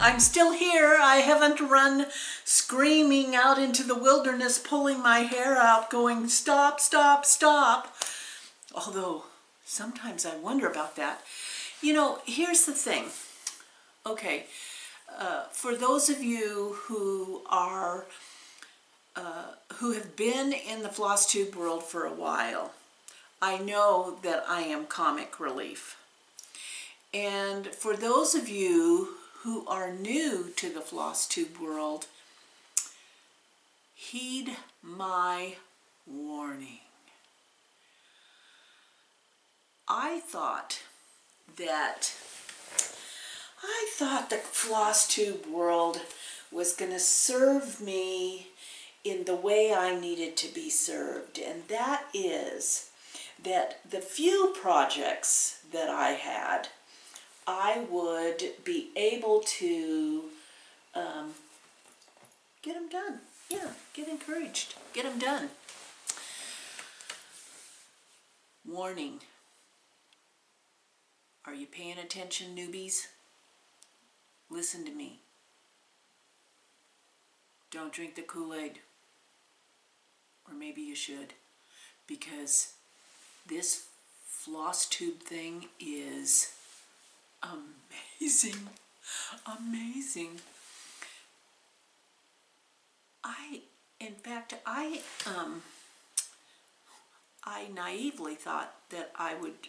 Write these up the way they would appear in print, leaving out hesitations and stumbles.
I'm still here. I haven't run screaming out into the wilderness, pulling my hair out, going, stop, stop, stop. Although, sometimes I wonder about that. You know, here's the thing. Okay, for those of you who are, who have been in the floss tube world for a while, I know that I am comic relief. And for those of you who are new to the floss tube world, heed my warning. I thought the floss tube world was going to serve me in the way I needed to be served, and that is that the few projects that I had, I would be able to get them done. Yeah, get encouraged. Get them done. Warning. Are you paying attention, newbies? Listen to me. Don't drink the Kool-Aid. Or maybe you should. Because this floss tube thing is amazing. Amazing. In fact, I naively thought that I would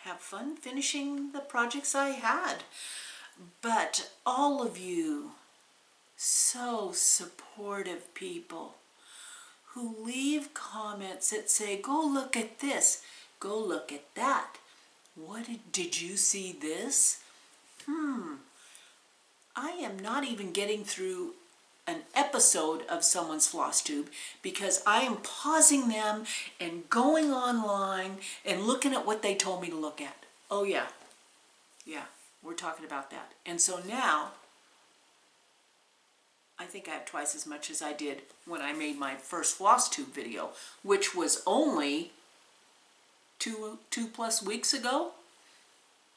have fun finishing the projects I had. But all of you, so supportive people, who leave comments that say, go look at this, go look at that. What did you see this? I am not even getting through an episode of someone's floss tube because I am pausing them and going online and looking at what they told me to look at. Oh yeah, we're talking about that. And so now, I think I have twice as much as I did when I made my first floss tube video, which was only two plus weeks ago,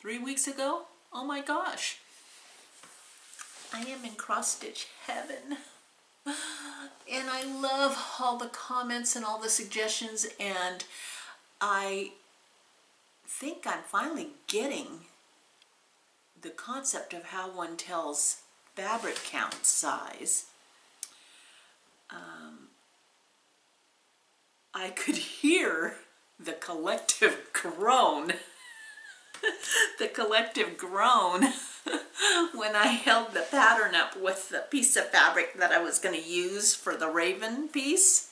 3 weeks ago. Oh my gosh. I am in cross-stitch heaven. And I love all the comments and all the suggestions, and I think I'm finally getting the concept of how one tells fabric count size. I could hear the collective groan. The collective groan when I held the pattern up with the piece of fabric that I was going to use for the raven piece.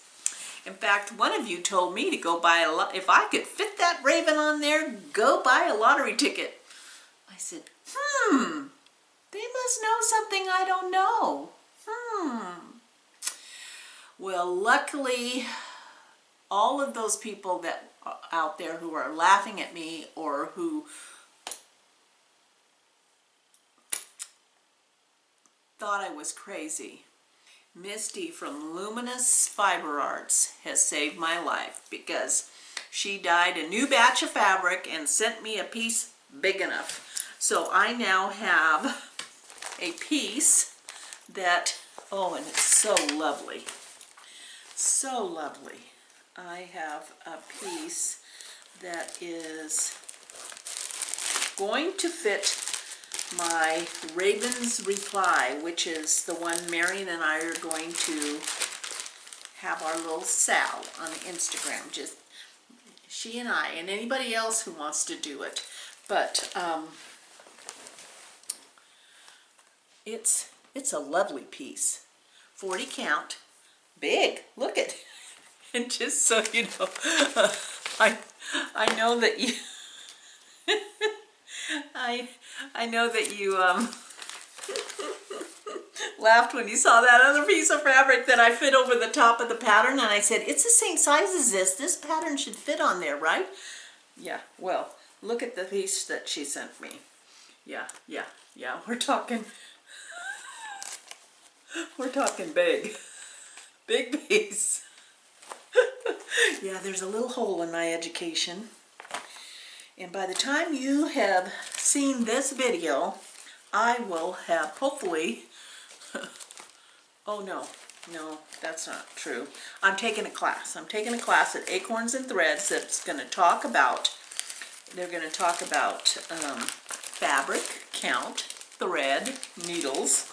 In fact, one of you told me to go buy if I could fit that raven on there, go buy a lottery ticket. I said, they must know something I don't know. Well, luckily, all of those people that out there who are laughing at me or who thought I was crazy, Misty from Luminous Fiber Arts has saved my life because she dyed a new batch of fabric and sent me a piece big enough. So I now have a piece that, oh, and it's so lovely. So lovely. I have a piece that is going to fit my Raven's Reply, which is the one Marion and I are going to have our little sal on Instagram. Just she and I, and anybody else who wants to do it. But it's a lovely piece. 40 count, big. Look at. And just so you know, I know that you I know that you laughed when you saw that other piece of fabric that I fit over the top of the pattern, and I said, it's the same size as this. This pattern should fit on there, right? Yeah, well, look at the piece that she sent me. Yeah, we're talking big. Big piece. Yeah, there's a little hole in my education. And by the time you have seen this video, I will have, hopefully, oh no, that's not true. I'm taking a class. I'm taking a class at Acorns and Threads that's going to talk about, they're going to talk about fabric count, thread, needles,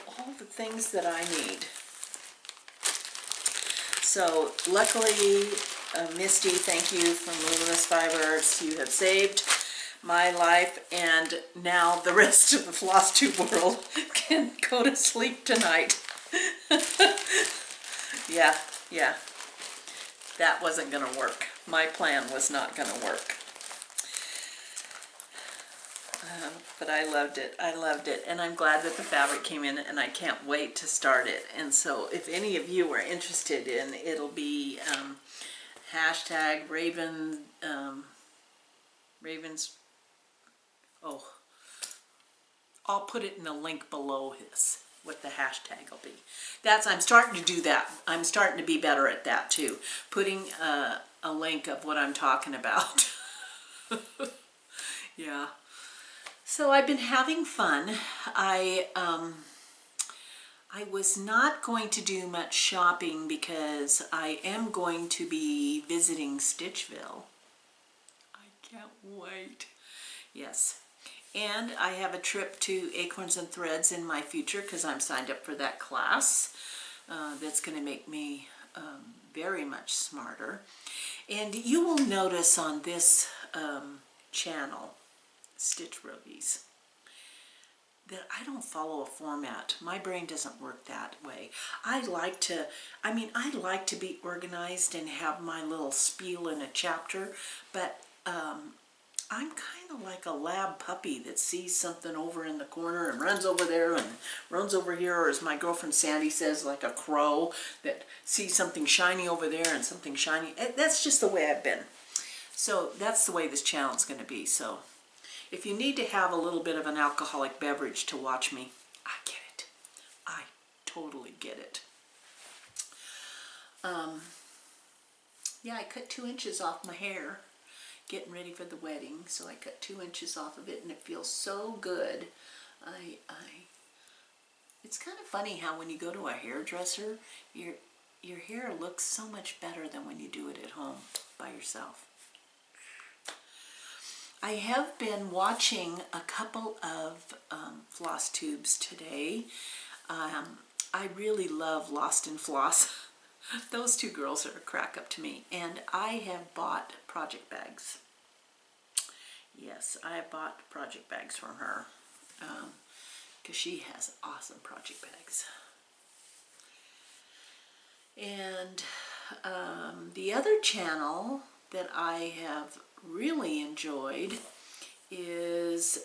all the things that I need. So luckily, Misty, thank you from Luminous Fibers. You have saved my life, and now the rest of the floss tube world can go to sleep tonight. Yeah, that wasn't going to work. My plan was not going to work. But I loved it. I loved it. And I'm glad that the fabric came in, and I can't wait to start it. And so if any of you are interested in, it'll be hashtag Ravens, oh, I'll put it in the link below this, what the hashtag will be. I'm starting to do that. I'm starting to be better at that too. Putting a link of what I'm talking about. Yeah. So I've been having fun. I was not going to do much shopping because I am going to be visiting Stitchville. I can't wait. Yes. And I have a trip to Acorns and Threads in my future because I'm signed up for that class. That's going to make me very much smarter. And you will notice on this channel, Stitch Roadies, that I don't follow a format. My brain doesn't work that way. I like to be organized and have my little spiel in a chapter, but I'm kind of like a lab puppy that sees something over in the corner and runs over there and runs over here, or as my girlfriend Sandy says, like a crow that sees something shiny over there and something shiny. That's just the way I've been. So that's the way this channel is going to be. So if you need to have a little bit of an alcoholic beverage to watch me, I get it. I totally get it. Yeah, I cut 2 inches off my hair getting ready for the wedding, so I cut 2 inches off of it, and it feels so good. It's kind of funny how when you go to a hairdresser, your hair looks so much better than when you do it at home by yourself. I have been watching a couple of floss tubes today. I really love Lost in Floss. Those two girls are a crack up to me. And I have bought project bags. Yes, I have bought project bags from her. Because she has awesome project bags. And the other channel that I have really enjoyed is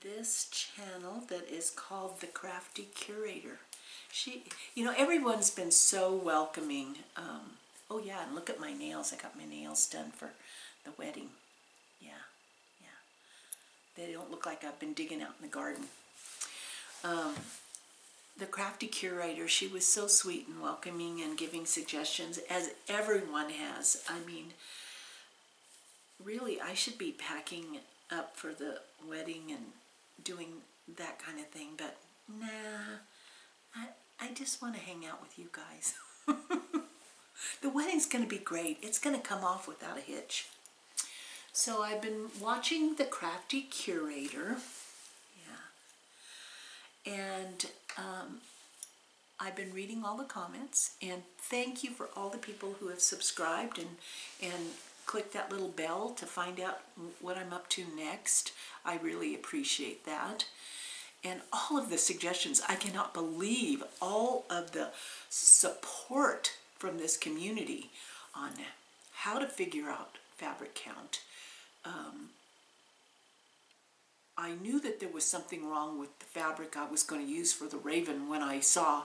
this channel that is called The Crafty Curator. Everyone's been so welcoming. Oh yeah, and look at my nails. I got my nails done for the wedding. Yeah. They don't look like I've been digging out in the garden. The Crafty Curator, she was so sweet and welcoming and giving suggestions, as everyone has. I mean, really, I should be packing up for the wedding and doing that kind of thing, but nah, I just want to hang out with you guys. The wedding's going to be great. It's going to come off without a hitch. So I've been watching The Crafty Curator. Yeah. And I've been reading all the comments, and thank you for all the people who have subscribed and clicked that little bell to find out what I'm up to next. I really appreciate that. And all of the suggestions, I cannot believe all of the support from this community on how to figure out fabric count. I knew that there was something wrong with the fabric I was going to use for the Raven when I saw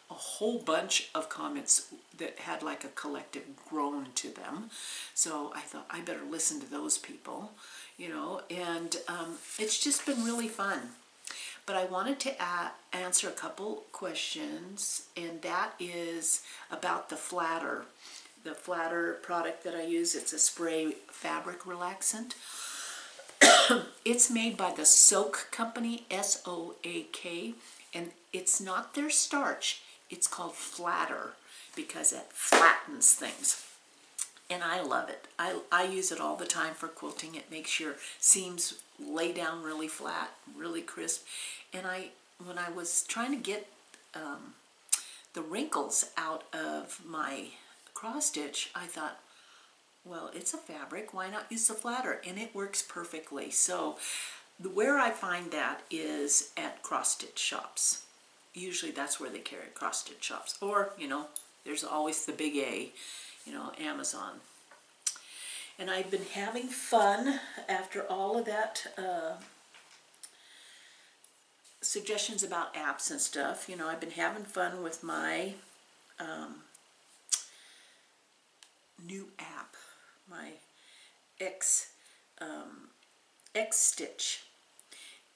a whole bunch of comments that had like a collective groan to them. So I thought I better listen to those people, and it's just been really fun. But I wanted to answer a couple questions, and that is about the Flatter. The Flatter product that I use, it's a spray fabric relaxant. It's made by the Soak Company, S-O-A-K, and it's not their starch. It's called Flatter because it flattens things. And I love it. I use it all the time for quilting. It makes your seams lay down really flat, really crisp. And when I was trying to get the wrinkles out of my cross stitch, I thought, well, it's a fabric, why not use the Flatter? And it works perfectly. So where I find that is at cross stitch shops. Usually that's where they carry cross stitch shops. Or, you know, there's always the big A, you know, Amazon. And I've been having fun after all of that suggestions about apps and stuff. You know, I've been having fun with my new app, my ExStitch.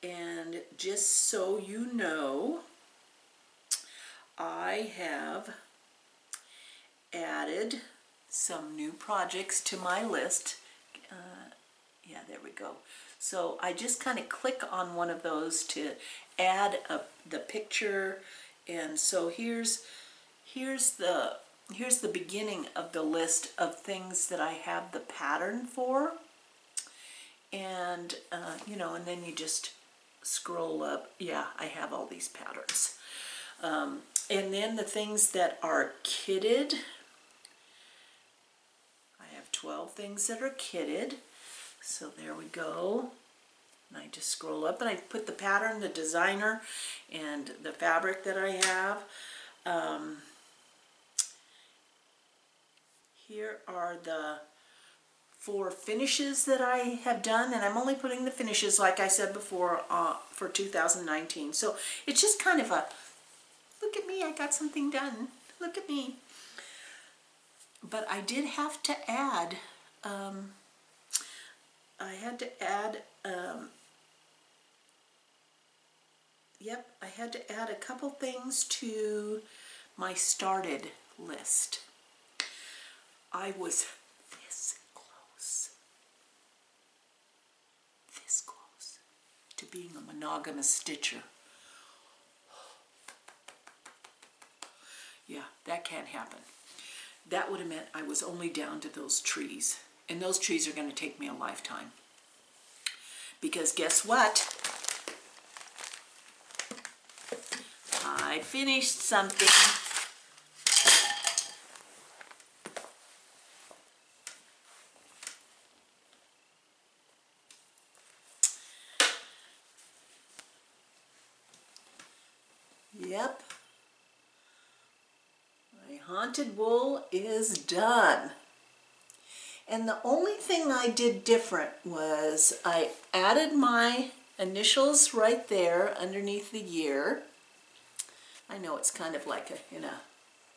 And just so you know, I have added some new projects to my list. Yeah, there we go. So I just kind of click on one of those to add the picture, and so here's the beginning of the list of things that I have the pattern for, and you know, and then you just scroll up. Yeah, I have all these patterns, and then the things that are kitted. I have 12 things that are kitted. So there we go. And I just scroll up and I put the pattern, the designer, and the fabric that I have. Here are the 4 finishes that I have done, and I'm only putting the finishes, like I said before, for 2019. So it's just kind of a, look at me, I got something done. Look at me. But I did have to add, I had to add a couple things to my started list. I was this close to being a monogamous stitcher. Yeah, that can't happen. That would have meant I was only down to those trees. And those trees are going to take me a lifetime. Because guess what? I finished something. Yep. My haunted wool is done. And the only thing I did different was I added my initials right there underneath the year. I know it's kind of like in a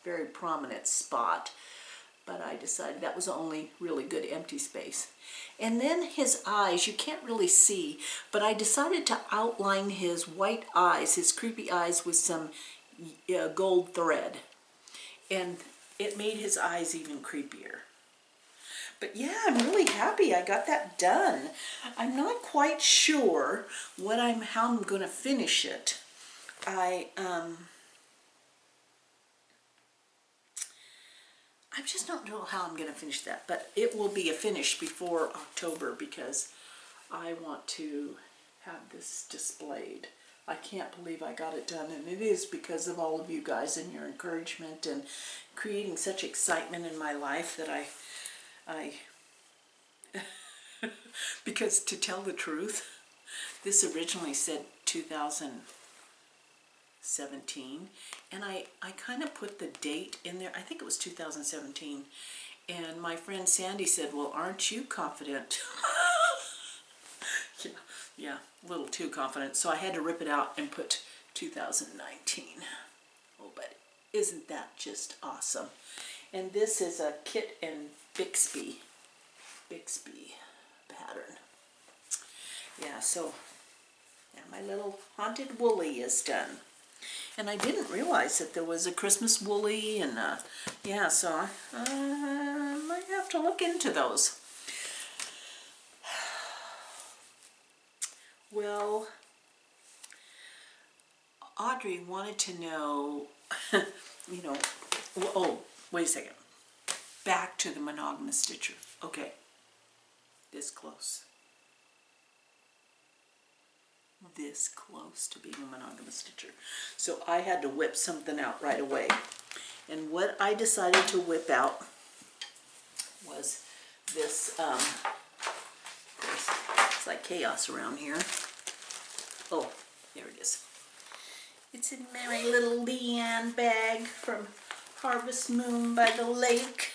very prominent spot, but I decided that was the only really good empty space. And then his eyes, you can't really see, but I decided to outline his white eyes, his creepy eyes, with some gold thread. And it made his eyes even creepier. But yeah, I'm really happy I got that done. I'm not quite sure how I'm going to finish it. I just don't know how I'm going to finish that, but it will be a finish before October because I want to have this displayed. I can't believe I got it done, and it is because of all of you guys and your encouragement and creating such excitement in my life that I because to tell the truth, this originally said 2017, and I kind of put the date in there. I think it was 2017, and my friend Sandy said, well, aren't you confident? Yeah, a little too confident, so I had to rip it out and put 2019. Oh, but isn't that just awesome? And this is a Kit and Bixby pattern. Yeah, so yeah, my little haunted woolly is done. And I didn't realize that there was a Christmas woolly, and yeah, so I might have to look into those. Well, Audrey wanted to know, you know, oh, wait a second. Back to the monogamous stitcher. Okay, this close. This close to being a monogamous stitcher. So I had to whip something out right away. And what I decided to whip out was this, it's like chaos around here. Oh, there it is. It's in my little Leanne bag from Harvest Moon by the Lake.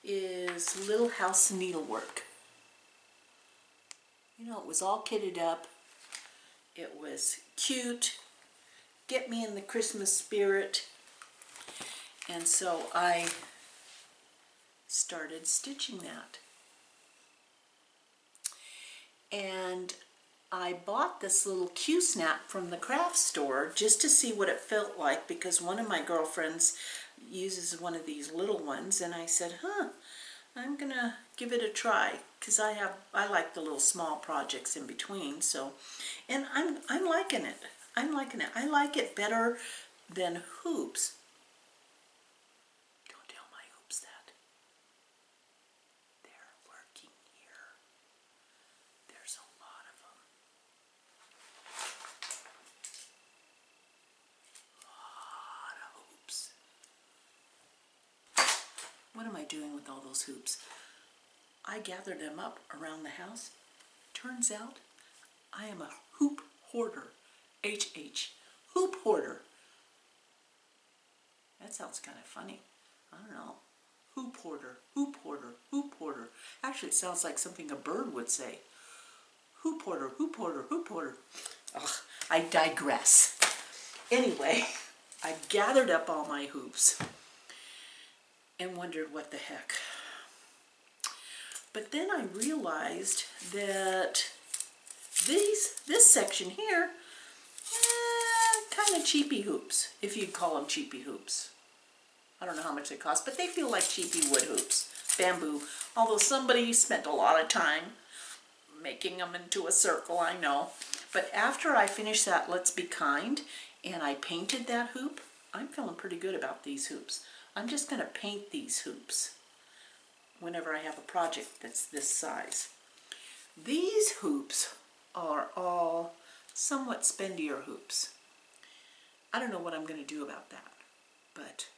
Is Little House Needlework. You know, it was all kitted up. It was cute. Get me in the Christmas spirit. And so I started stitching that. And I bought this little Q-snap from the craft store just to see what it felt like, because one of my girlfriends uses one of these little ones, and I said, I'm gonna give it a try, because I like the little small projects in between. So, and I'm liking it. I'm liking it. I like it better than hoops. Don't tell my hoops that. They're working here. There's a lot of them. A lot of hoops. What am I doing with all those hoops? I gathered them up around the house. Turns out I am a hoop hoarder. HH. Hoop hoarder. That sounds kind of funny. I don't know. Hoop hoarder. Hoop hoarder. Hoop hoarder. Actually, it sounds like something a bird would say. Hoop hoarder. Hoop hoarder. Hoop hoarder. Ugh, I digress. Anyway, I gathered up all my hoops and wondered what the heck. But then I realized that this section here, kind of cheapy hoops, if you'd call them cheapy hoops. I don't know how much they cost, but they feel like cheapy wood hoops, bamboo. Although somebody spent a lot of time making them into a circle, I know. But after I finished that Let's Be Kind, and I painted that hoop, I'm feeling pretty good about these hoops. I'm just going to paint these hoops whenever I have a project that's this size. These hoops are all somewhat spendier hoops. I don't know what I'm going to do about that, but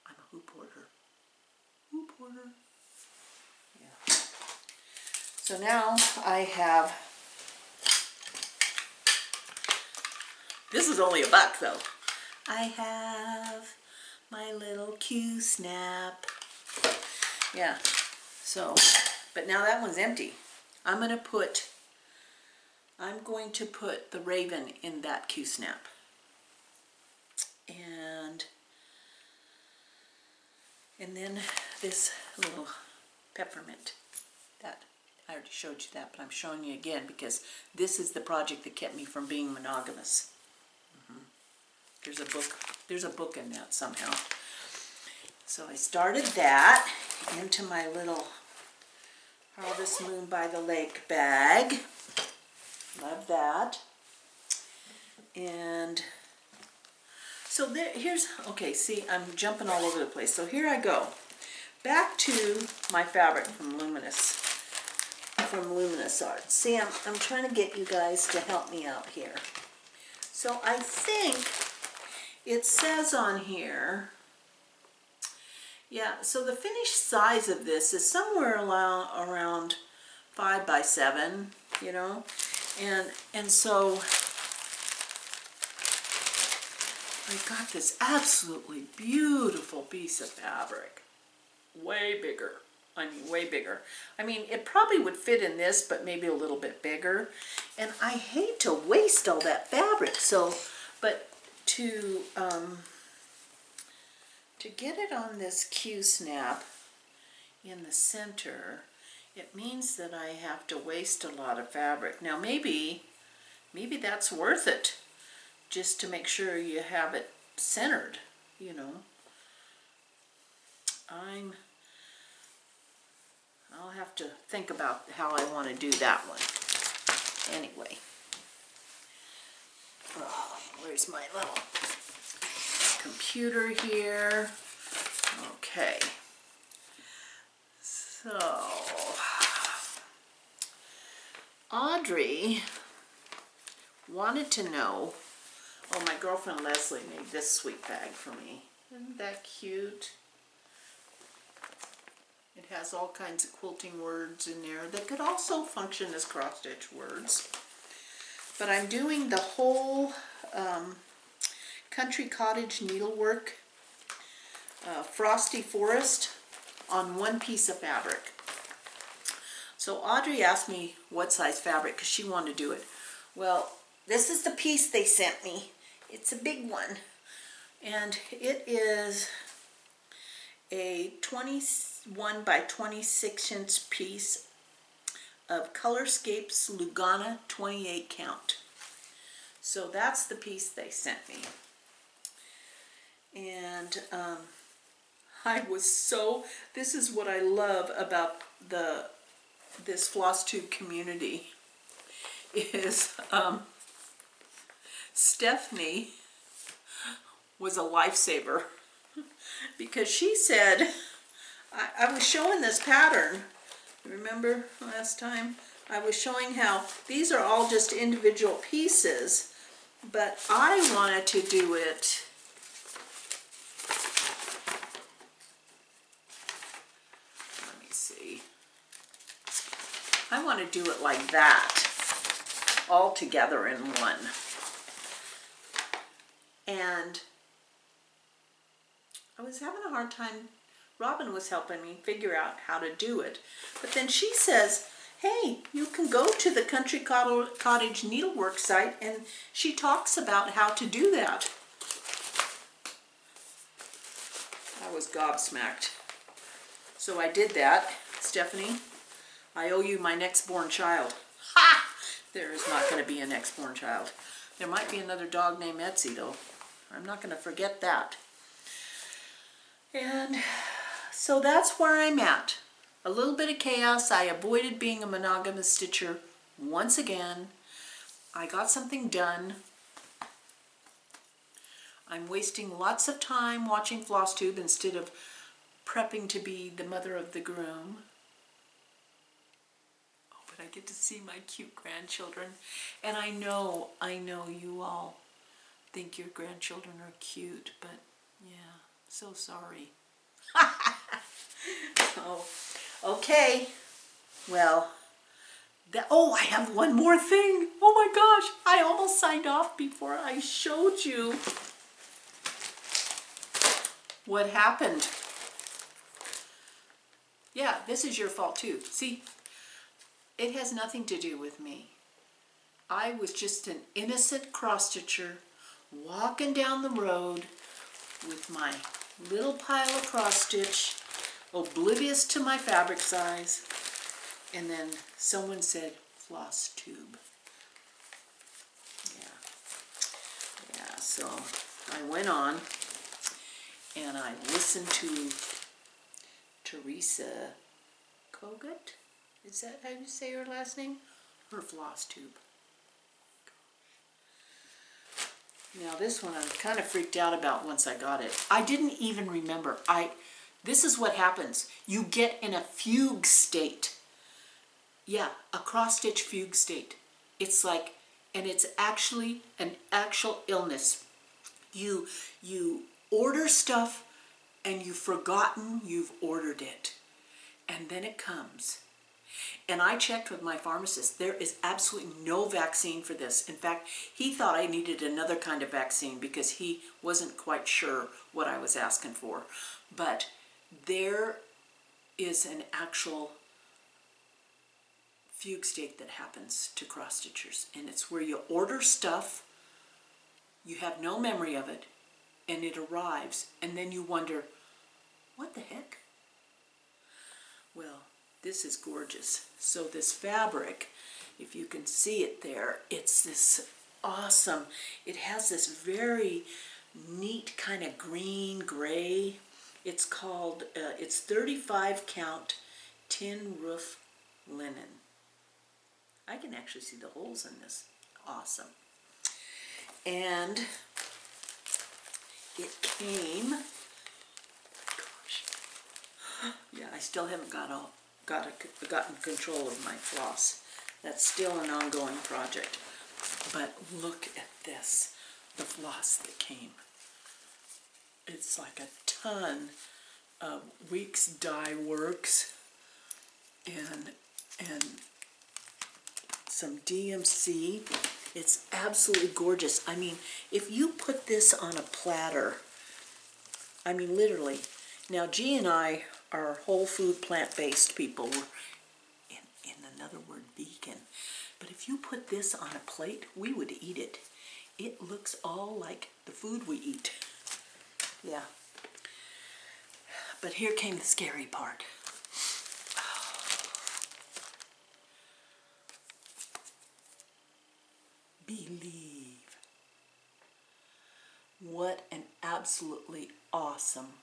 I'm a hoop hoarder. Hoop hoarder. Yeah. So now I have, this is only $1 though. I have my little Q-snap. Yeah, so, but now that one's empty. I'm going to put the raven in that Q-snap. And then this little peppermint. That, I already showed you that, but I'm showing you again because this is the project that kept me from being monogamous. There's a book in that somehow. So I started that into my little Harvest Moon by the Lake bag. Love that. And so here's, okay, see, I'm jumping all over the place. So here I go. Back to my fabric from Luminous Arts. See, I'm trying to get you guys to help me out here. So I think it says on here, yeah, so the finished size of this is somewhere around 5 by 7, you know, and so I got this absolutely beautiful piece of fabric, way bigger. I mean, way bigger. I mean, it probably would fit in this, but maybe a little bit bigger. And I hate to waste all that fabric, so, but to get it on this Q-snap in the center, it means that I have to waste a lot of fabric. Now maybe that's worth it, just to make sure you have it centered, you know. I'll have to think about how I want to do that one. Anyway. Oh, where's my little computer here? Okay. So, Audrey wanted to know, oh, my girlfriend Leslie made this sweet bag for me. Isn't that cute? It has all kinds of quilting words in there that could also function as cross-stitch words. But I'm doing the whole Country Cottage Needlework Frosty Forest on one piece of fabric. So Audrey asked me what size fabric because she wanted to do it. Well, this is the piece they sent me. It's a big one. And it is a 21 by 26 inch piece of Colorscapes Lugana 28 count. So that's the piece they sent me. And this is what I love about this floss tube community is Stephanie was a lifesaver because she said, I was showing this pattern, remember last time? I was showing how these are all just individual pieces, but I wanted to do it I want to do it like that, all together in one. And I was having a hard time. Robin was helping me figure out how to do it. But then she says, hey, you can go to the Country Cottage Needlework site, and she talks about how to do that. I was gobsmacked. So I did that, Stephanie. I owe you my next born child. Ha! There is not going to be a next born child. There might be another dog named Etsy, though. I'm not going to forget that. And so that's where I'm at. A little bit of chaos. I avoided being a monogamous stitcher once again. I got something done. I'm wasting lots of time watching floss tube instead of prepping to be the mother of the groom. I get to see my cute grandchildren, and I know you all think your grandchildren are cute, but yeah, so sorry. Oh, okay. Well, I have one more thing. Oh my gosh, I almost signed off before I showed you what happened. Yeah, this is your fault too. See? It has nothing to do with me. I was just an innocent cross-stitcher walking down the road with my little pile of cross-stitch, oblivious to my fabric size, and then someone said, floss tube. Yeah, so I went on and I listened to Teresa Kogut. Is that how you say her last name? Her floss tube. Now this one I'm kind of freaked out about once I got it. I didn't even remember. This is what happens. You get in a fugue state. Yeah, a cross-stitch fugue state. It's like, and it's actually an actual illness. You order stuff and you've forgotten you've ordered it. And then it comes. And I checked with my pharmacist. There is absolutely no vaccine for this. In fact, he thought I needed another kind of vaccine because he wasn't quite sure what I was asking for. But there is an actual fugue state that happens to cross-stitchers. And it's where you order stuff, you have no memory of it, and it arrives. And then you wonder, what the heck? Well, this is gorgeous. So this fabric, if you can see it there, it's this awesome, it has this very neat kind of green gray. It's called, it's 35 count tin roof linen. I can actually see the holes in this. Awesome. And it came, gosh, yeah, I still haven't gotten control of my floss. That's still an ongoing project. But look at this, the floss that came. It's like a ton of Weeks Dye Works and some DMC. It's absolutely gorgeous. I mean, if you put this on a platter, I mean literally. Now G and I are whole food plant-based people. We're in another word, vegan. But if you put this on a plate, we would eat it. It looks all like the food we eat. Yeah. But here came the scary part. Believe. What an absolutely awesome,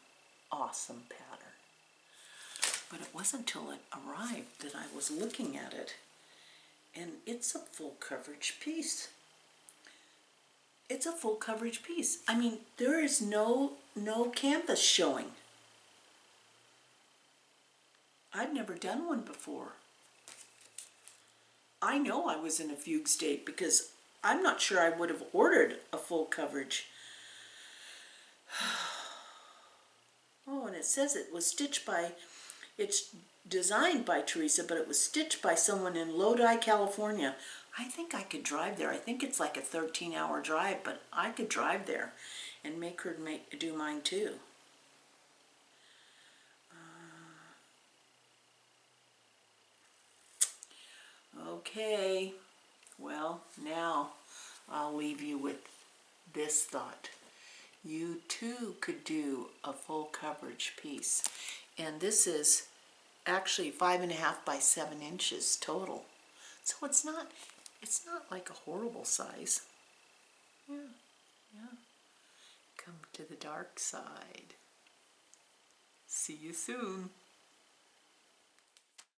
awesome pattern. But it wasn't until it arrived that I was looking at it, and it's a full coverage piece. It's a full coverage piece. I mean, there is no canvas showing. I've never done one before. I know I was in a fugue state because I'm not sure I would have ordered a full coverage. Oh, and it says it was stitched by, it's designed by Teresa, but it was stitched by someone in Lodi, California. I think I could drive there. I think it's like a 13-hour drive, but I could drive there and make her do mine too. Okay, well, now I'll leave you with this thought. You too could do a full coverage piece. And this is actually 5.5 by 7 inches total. So it's not like a horrible size. Yeah, yeah. Come to the dark side. See you soon.